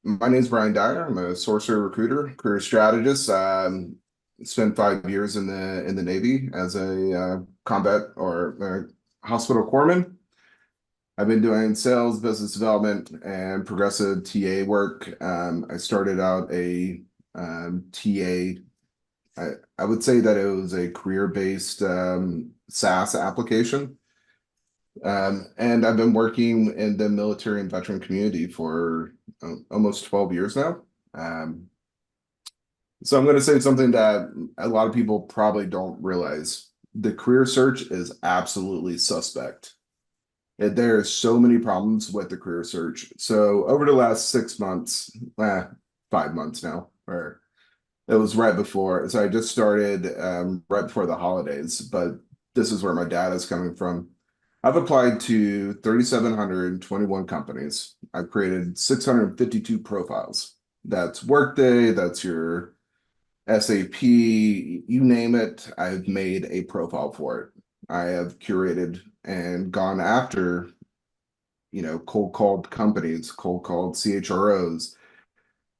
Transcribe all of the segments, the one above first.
My name is Bryan Dyer. I'm a sorcerer recruiter, career strategist. Spent 5 years in the Navy as a combat or hospital corpsman. I've been doing sales, business development, and progressive TA work. I started out a TA. I would say that it was a career-based SaaS application. And I've been working in the military and veteran community for almost 12 years now. Um, so I'm going to say something that a lot of people probably don't realize. The career search is absolutely suspect. There are so many problems with the career search. So over the last 6 months, 5 months now, or it was right before. So I just started right before the holidays, but this is where my data is coming from. I've applied to 3,721 companies. I've created 652 profiles. That's Workday, that's your SAP, you name it, I've made a profile for it. I have curated and gone after, cold called companies, cold called CHROs,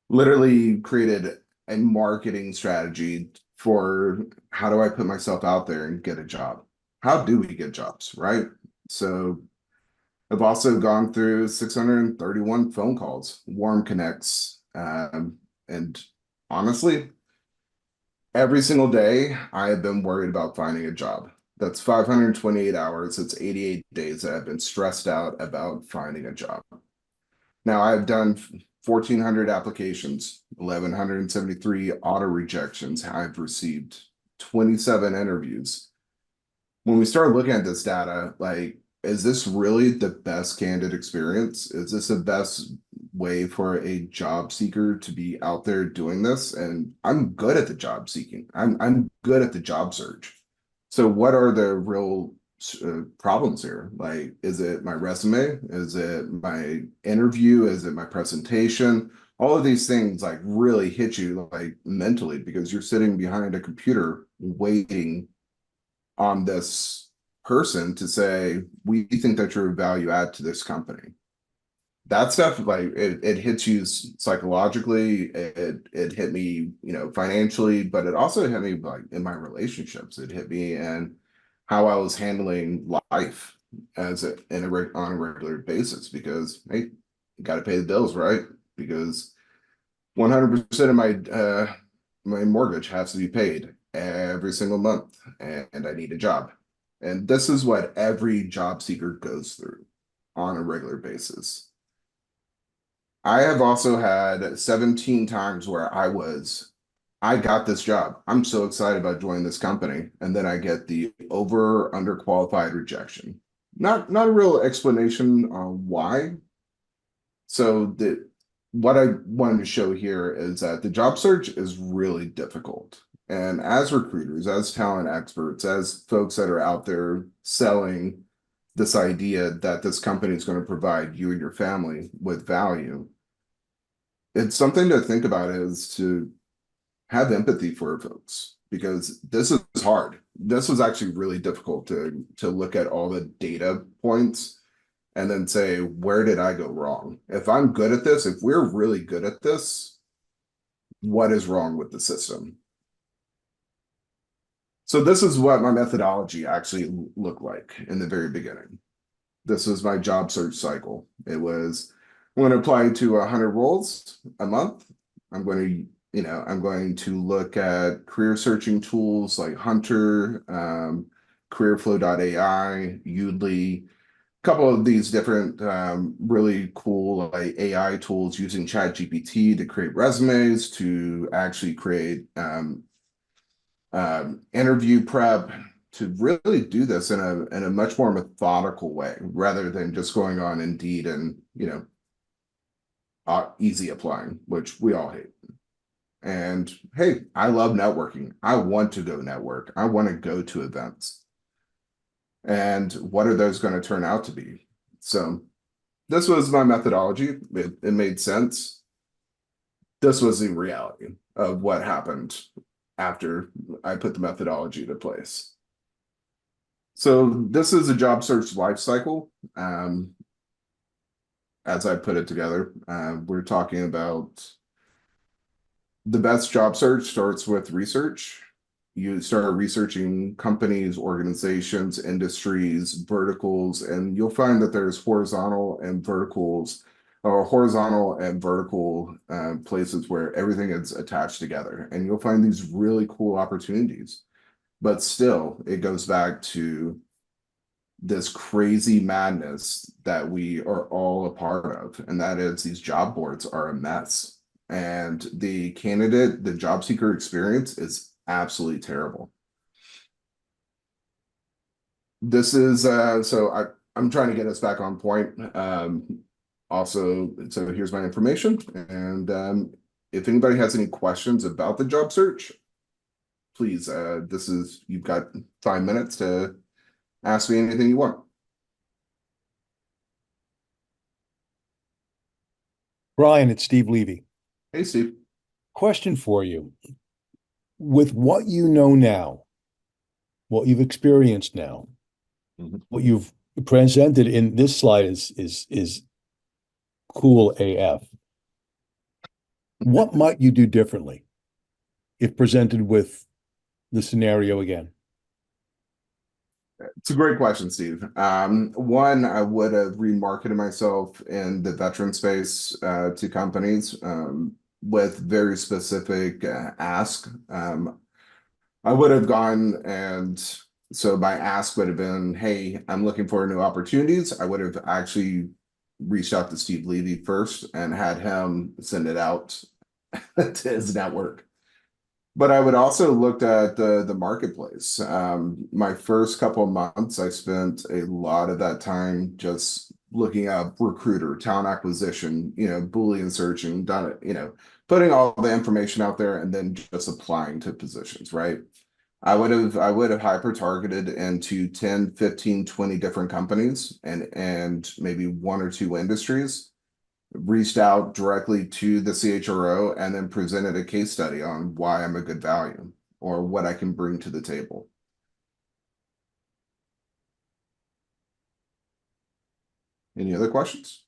literally created a marketing strategy for how do I put myself out there and get a job? How do we get jobs, right? So I've also gone through 631 phone calls, warm connects, and honestly, every single day I have been worried about finding a job. That's 528 hours. It's 88 days that I've been stressed out about finding a job. Now I've done 1,400 applications, 1,173 auto rejections. I've received 27 interviews. When we start looking at this data, like, is this really the best candidate experience? Is this the best way for a job seeker to be out there doing this? And I'm good at the job seeking. I'm good at the job search. So what are the real problems here? Like, is it my resume? Is it my interview? Is it my presentation? All of these things like really hit you like mentally because you're sitting behind a computer waiting on this person to say, we think that you're a value add to this company. That stuff, like it hits you psychologically. It hit me, financially, but it also hit me like in my relationships. It hit me and how I was handling life on a regular basis because hey, you got to pay the bills, right? Because 100% of my mortgage has to be paid every single month, and I need a job. And this is what every job seeker goes through on a regular basis. I have also had 17 times where I got this job. I'm so excited about joining this company, and then I get the over underqualified rejection. Not a real explanation on why. So the what I wanted to show here is that the job search is really difficult. And as recruiters, as talent experts, as folks that are out there selling this idea that this company is going to provide you and your family with value, it's something to think about is to have empathy for folks because this is hard. This was actually really difficult to look at all the data points and then say, where did I go wrong? If I'm good at this, if we're really good at this, what is wrong with the system? So this is what my methodology actually looked like in the very beginning. This was my job search cycle. It was I'm going to apply to 100 roles a month. I'm going I'm going to look at career searching tools like Hunter, careerflow.ai, Udly, couple of these different really cool like AI tools using ChatGPT to create resumes, to actually create interview prep, to really do this in a much more methodical way rather than just going on Indeed and easy applying, which we all hate. And hey, I love networking. I want to go network. I want to go to events. And what are those going to turn out to be? So this was my methodology. It made sense. This was the reality of what happened after I put the methodology to place. So this is a job search life cycle. as I put it together. We're talking about the best job search starts with research. You start researching companies, organizations, industries, verticals, and you'll find that there's horizontal and verticals, or horizontal and vertical places where everything is attached together. And you'll find these really cool opportunities. But still, it goes back to this crazy madness that we are all a part of, and that is these job boards are a mess. And the job seeker experience is absolutely terrible. This is I'm trying to get us back on point. Also, so here's my information, and if anybody has any questions about the job search, please, you've got 5 minutes to ask me anything you want. Bryan, it's Steve Levy. Hey, Steve. Question for you. With what you know now, what you've experienced now, Mhm. what you've presented in this slide is cool AF. What might you do differently if presented with the scenario again? It's a great question, Steve. One, I would have remarketed myself in the veteran space to companies with very specific ask. I would have gone and so my ask would have been, hey, I'm looking for new opportunities. I would have actually reached out to Steve Levy first and had him send it out to his network. But I would also looked at the marketplace. My first couple of months, I spent a lot of that time just looking up recruiter, talent acquisition, Boolean searching, done it, putting all the information out there and then just applying to positions, right? I would have hyper targeted into 10, 15, 20 different companies and maybe one or two industries, reached out directly to the CHRO and then presented a case study on why I'm a good value or what I can bring to the table. Any other questions?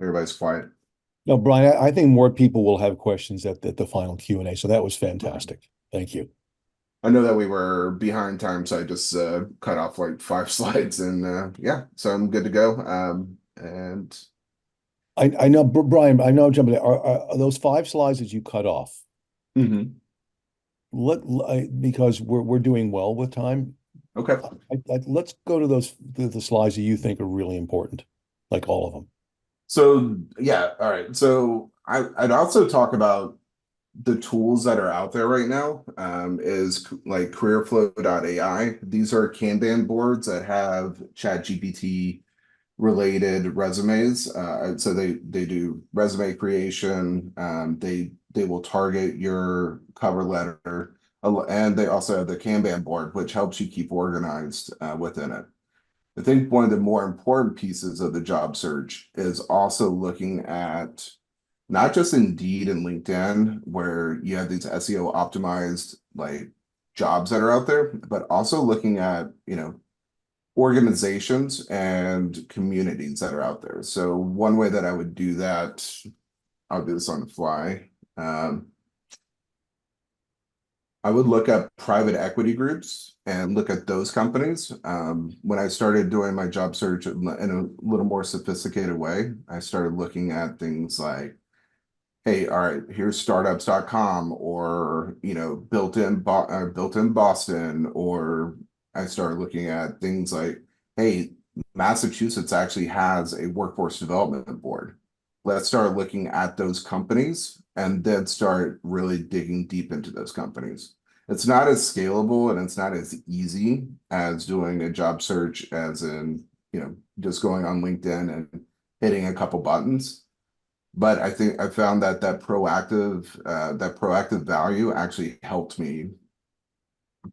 Everybody's quiet. No, Bryan, I think more people will have questions at the final Q&A. So that was fantastic. Thank you. I know that we were behind time, so I just cut off like 5 slides and yeah, so I'm good to go. And I know, Bryan, I know I'm jumping. Are those 5 slides that you cut off? Mhm. Because we're doing well with time. Okay. Let's go to the slides that you think are really important, like all of them. So yeah, all right. So I'd also talk about the tools that are out there right now is like careerflow.ai. These are Kanban boards that have chat GPT related resumes. So they do resume creation. They will target your cover letter. And they also have the Kanban board, which helps you keep organized within it. I think one of the more important pieces of the job search is also looking at not just Indeed and LinkedIn, where you have these SEO optimized like jobs that are out there, but also looking at, organizations and communities that are out there. So one way that I would do that, I'll do this on the fly. I would look up private equity groups and look at those companies. When I started doing my job search in a little more sophisticated way, I started looking at things like, hey, all right, here's startups.com or, built in Boston, or I started looking at things like, hey, Massachusetts actually has a workforce development board. Let's start looking at those companies and then start really digging deep into those companies. It's not as scalable and it's not as easy as doing a job search as in, just going on LinkedIn and hitting a couple buttons. But I think I found that that proactive value actually helped me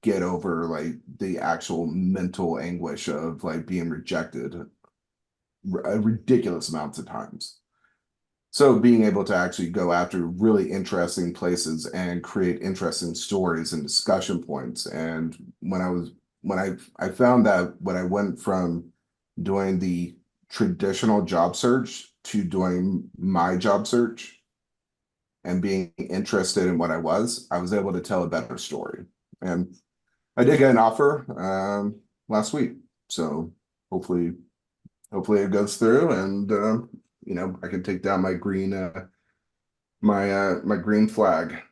get over like the actual mental anguish of like being rejected ridiculous amounts of times. So being able to actually go after really interesting places and create interesting stories and discussion points. And when I found that when I went from doing the traditional job search to doing my job search and being interested in what I was able to tell a better story. And I did get an offer last week. So hopefully hopefully it goes through and I can take down my green my green flag.